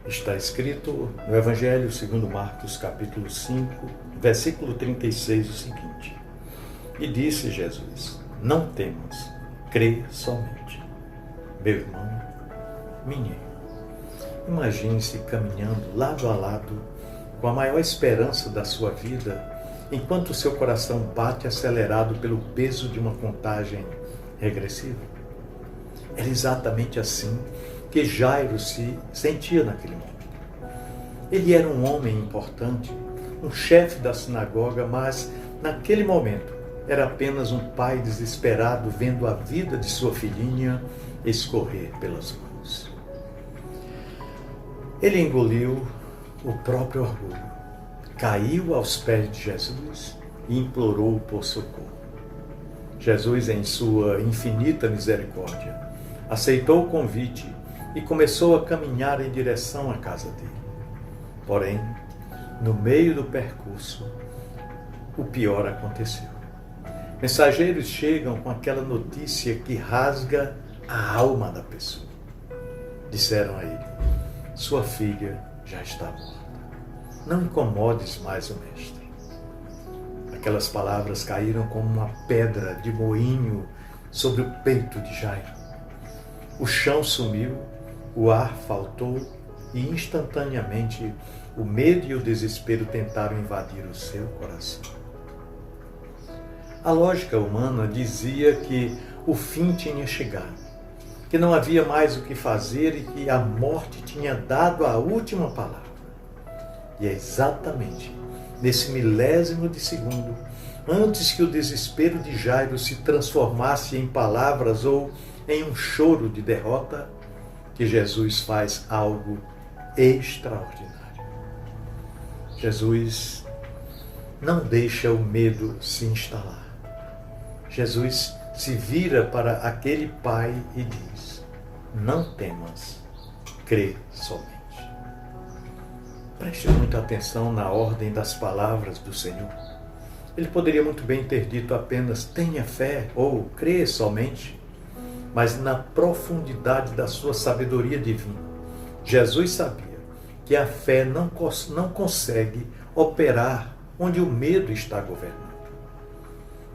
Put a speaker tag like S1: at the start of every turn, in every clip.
S1: Está escrito no Evangelho segundo Marcos, capítulo 5, versículo 36, o seguinte: E disse Jesus: Não temas, crê somente. Meu irmão, minha irmã, imagine-se caminhando lado a lado com a maior esperança da sua vida, enquanto o seu coração bate acelerado pelo peso de uma contagem regressiva. Era exatamente assim que Jairo se sentia naquele momento. Ele era um homem importante, um chefe da sinagoga, mas naquele momento era apenas um pai desesperado vendo a vida de sua filhinha escorrer pelas mãos. Ele engoliu o próprio orgulho, caiu aos pés de Jesus e implorou por socorro. Jesus, em sua infinita misericórdia, aceitou o convite e começou a caminhar em direção à casa dele. Porém, no meio do percurso, o pior aconteceu. Mensageiros chegam com aquela notícia que rasga a alma da pessoa. Disseram a ele: sua filha já está morta. Não incomodes mais o mestre. Aquelas palavras caíram como uma pedra de moinho sobre o peito de Jairo. O chão sumiu, o ar faltou e instantaneamente o medo e o desespero tentaram invadir o seu coração. A lógica humana dizia que o fim tinha chegado, que não havia mais o que fazer e que a morte tinha dado a última palavra. E é exatamente nesse milésimo de segundo, antes que o desespero de Jairo se transformasse em palavras ou em um choro de derrota, que Jesus faz algo extraordinário. Jesus não deixa o medo se instalar. Jesus se vira para aquele pai e diz: não temas, crê somente. Preste muita atenção na ordem das palavras do Senhor. Ele poderia muito bem ter dito apenas tenha fé ou crê somente, mas na profundidade da sua sabedoria divina, Jesus sabia que a fé não consegue operar onde o medo está governando.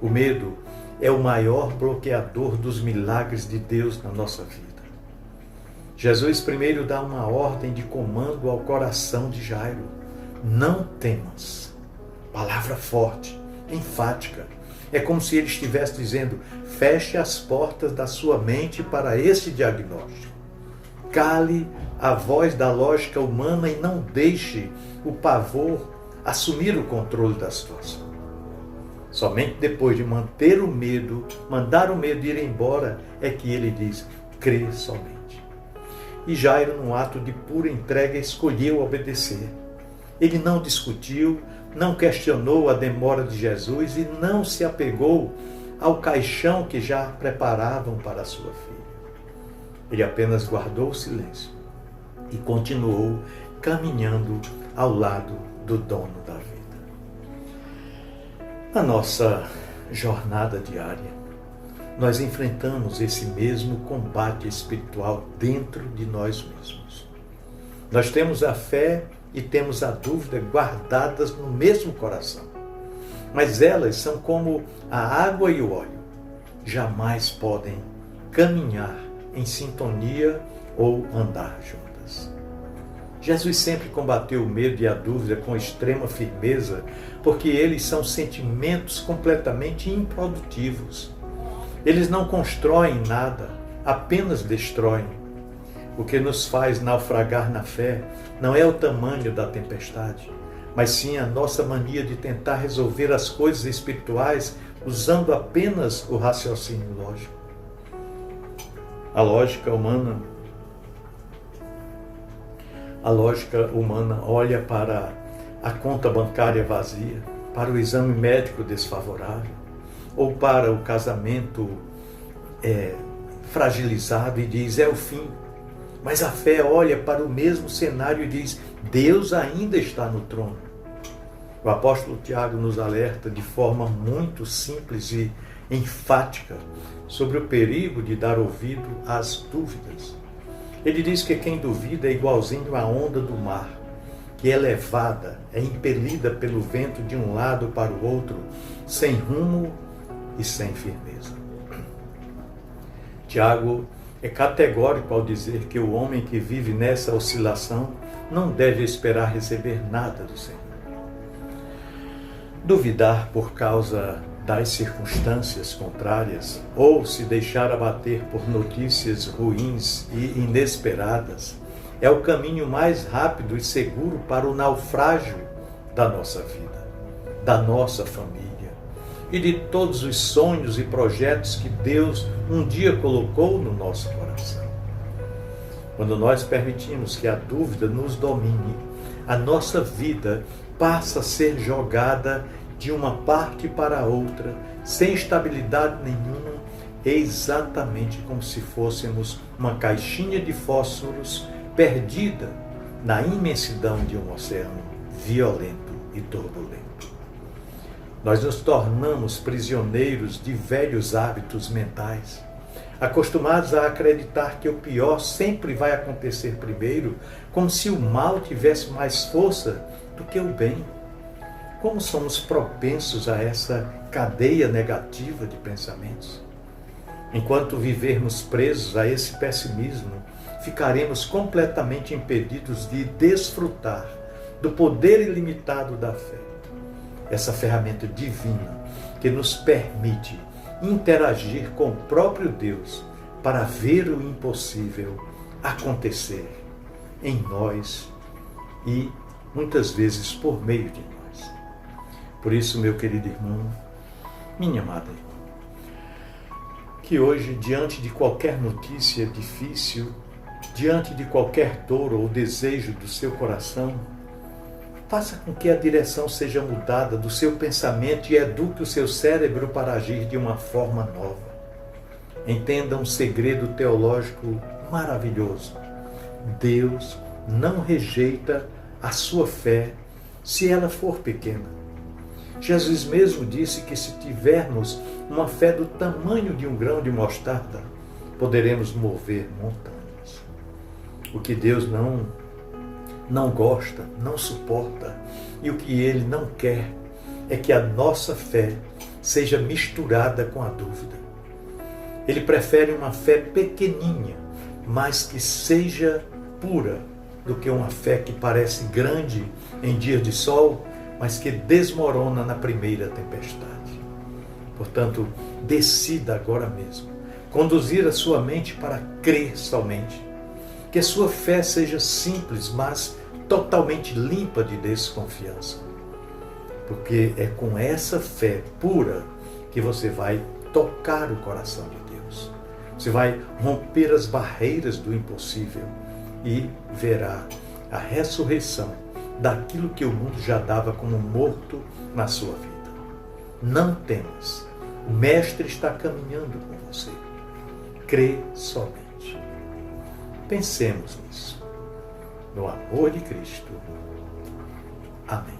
S1: O medo é o maior bloqueador dos milagres de Deus na nossa vida. Jesus primeiro dá uma ordem de comando ao coração de Jairo: não temas. Palavra forte, enfática. É como se ele estivesse dizendo: feche as portas da sua mente para esse diagnóstico. Cale a voz da lógica humana e não deixe o pavor assumir o controle da situação. Somente depois de mandar o medo ir embora, é que ele diz: crê somente. E Jairo, num ato de pura entrega, escolheu obedecer. Ele não discutiu, não questionou a demora de Jesus e não se apegou ao caixão que já preparavam para a sua filha. Ele apenas guardou o silêncio e continuou caminhando ao lado do dono da vida. Na nossa jornada diária, nós enfrentamos esse mesmo combate espiritual dentro de nós mesmos. Nós temos a fé e temos a dúvida guardadas no mesmo coração. Mas elas são como a água e o óleo. Jamais podem caminhar em sintonia ou andar juntas. Jesus sempre combateu o medo e a dúvida com extrema firmeza, porque eles são sentimentos completamente improdutivos. Eles não constroem nada, apenas destroem. O que nos faz naufragar na fé não é o tamanho da tempestade, mas sim a nossa mania de tentar resolver as coisas espirituais usando apenas o raciocínio lógico. A lógica humana olha para a conta bancária vazia, para o exame médico desfavorável, ou para o casamento fragilizado e diz: é o fim. Mas a fé olha para o mesmo cenário e diz: Deus ainda está no trono. O apóstolo Tiago nos alerta de forma muito simples e enfática sobre o perigo de dar ouvido às dúvidas. Ele diz que quem duvida é igualzinho à onda do mar, que é levada, é impelida pelo vento de um lado para o outro, sem rumo e sem firmeza. Tiago é categórico ao dizer que o homem que vive nessa oscilação não deve esperar receber nada do Senhor. Duvidar por causa das circunstâncias contrárias ou se deixar abater por notícias ruins e inesperadas é o caminho mais rápido e seguro para o naufrágio da nossa vida, da nossa família e de todos os sonhos e projetos que Deus um dia colocou no nosso coração. Quando nós permitimos que a dúvida nos domine, a nossa vida passa a ser jogada de uma parte para a outra, sem estabilidade nenhuma, exatamente como se fôssemos uma caixinha de fósforos perdida na imensidão de um oceano violento e turbulento. Nós nos tornamos prisioneiros de velhos hábitos mentais, acostumados a acreditar que o pior sempre vai acontecer primeiro, como se o mal tivesse mais força do que o bem. Como somos propensos a essa cadeia negativa de pensamentos? Enquanto vivermos presos a esse pessimismo, ficaremos completamente impedidos de desfrutar do poder ilimitado da fé. Essa ferramenta divina que nos permite interagir com o próprio Deus para ver o impossível acontecer em nós e muitas vezes por meio de nós. Por isso, meu querido irmão, minha amada irmã, que hoje, diante de qualquer notícia difícil, diante de qualquer dor ou desejo do seu coração, faça com que a direção seja mudada do seu pensamento e eduque o seu cérebro para agir de uma forma nova. Entenda um segredo teológico maravilhoso. Deus não rejeita a sua fé se ela for pequena. Jesus mesmo disse que se tivermos uma fé do tamanho de um grão de mostarda, poderemos mover montanhas. O que Deus não gosta, não suporta, e o que Ele não quer é que a nossa fé seja misturada com a dúvida. Ele prefere uma fé pequeninha, mas que seja pura, do que uma fé que parece grande em dias de sol, mas que desmorona na primeira tempestade. Portanto, decida agora mesmo conduzir a sua mente para crer somente. Que a sua fé seja simples, mas totalmente limpa de desconfiança. Porque é com essa fé pura que você vai tocar o coração de Deus. Você vai romper as barreiras do impossível e verá a ressurreição daquilo que o mundo já dava como morto na sua vida. Não temas, o Mestre está caminhando com você. Crê somente. Pensemos nisso. No amor de Cristo. Amém.